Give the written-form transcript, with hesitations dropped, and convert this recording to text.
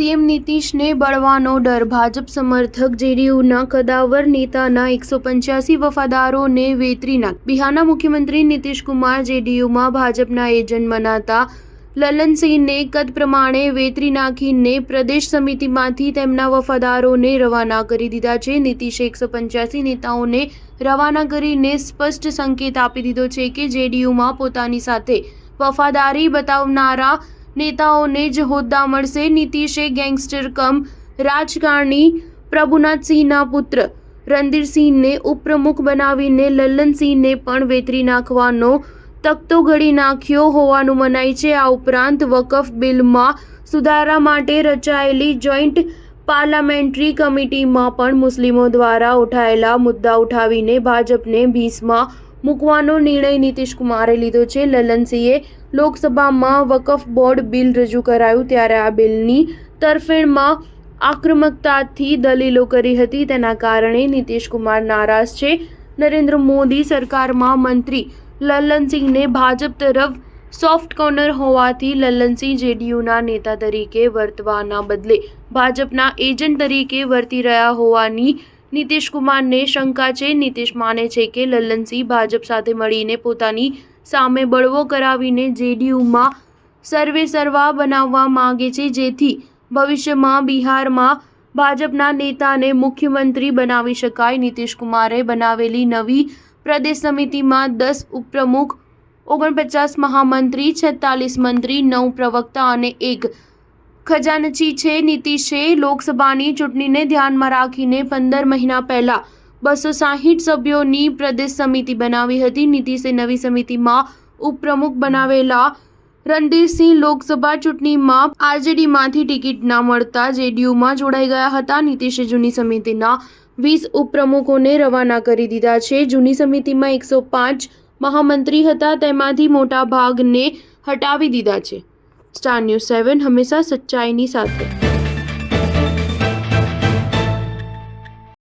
CM નીતિશને બળવાનો ડર, ભાજપ સમર્થક જેડીયુના કદાવર નેતાના 185 વફાદારોને વેતરી નાખ. બિહારના મુખ્યમંત્રી નીતિશ કુમાર જેડીયુમાં ભાજપના એજન્ટ મનાતા લલનસિંહને કદ પ્રમાણે વેતરી નાખીને પ્રદેશ સમિતિમાંથી તેમના વફાદારોને રવાના કરી દીધા છે. નીતિશે 185 નેતાઓને રવાના કરીને સ્પષ્ટ સંકેત આપી દીધો છે કે જેડીયુમાં પોતાની સાથે વફાદારી બતાવનારા નેતાઓને જ હોદ્દા મળશે. નીતિશે ગેંગસ્ટર કમ રાજકારણી પ્રભુનાથસિંહના પુત્ર રણધીરસિંહને ઉપપ્રમુખ બનાવીને લલનસિંહને પણ વેતરી નાખવાનો તખ્તો ઘડી નાખ્યો હોવાનું મનાય છે. આ ઉપરાંત વકફ બિલમાં સુધારા માટે રચાયેલી જોઈન્ટ પાર્લામેન્ટરી કમિટીમાં પણ મુસ્લિમો દ્વારા ઉઠાયેલા મુદ્દા ઉઠાવીને ભાજપને ભીસમાં મૂકવાનો નિર્ણય નીતિશ કુમારે લીધો છે. લલનસિંહે લોકસભામાં વકફ બોર્ડ બિલ રજૂ કરાયું ત્યારે આ બિલની તરફેણમાં આક્રમકતાથી દલીલો કરી હતી. તેના કારણે નીતિશ કુમાર નારાજ છે. નરેન્દ્ર મોદી સરકારમાં મંત્રી લલનસિંહને ભાજપ તરફ સોફ્ટ કોર્નર હોવાથી લલનસિંહ જેડીયુના નેતા તરીકે વર્તવાના બદલે ભાજપના એજન્ટ તરીકે વર્તી રહ્યા હોવાની નીતિશ કુમારને શંકા છે. નીતિશ માને છે કે લલનસિંહ ભાજપ સાથે મળીને પોતાની સામે બળવો કરાવીને જેડીયુમાં સર્વેસર્વા બનાવવા માંગે છે, જેથી ભવિષ્યમાં બિહારમાં ભાજપના નેતાને મુખ્યમંત્રી બનાવી શકાય. નીતિશ કુમારે બનાવેલી નવી પ્રદેશ સમિતિમાં 10 ઉપપ્રમુખ, 49 મહામંત્રી, 46 મંત્રી, 9 પ્રવક્તા અને 1 ખજાનચી છે. નીતિશે લોકસભાની ચૂંટણીને ધ્યાનમાં રાખીને 15 મહિના પહેલા 260 સભ્યોની પ્રદેશ સમિતિ બનાવી હતી. નીતિશે નવી સમિતિમાં ઉપપ્રમુખ બનાવેલા રણધીરસિંહ લોકસભા ચૂંટણીમાં આરજેડીમાંથી ટિકિટ ના મળતા જેડીયુમાં જોડાઈ ગયા હતા. નીતિશે જૂની સમિતિના 20 ઉપપ્રમુખોને રવાના કરી દીધા છે. જૂની સમિતિમાં 105 મહામંત્રી હતા, તેમાંથી મોટા ભાગને હટાવી દીધા છે. સ્ટાર ન્યૂઝ 7 હંમેશા સચ્ચાઈની સાથે.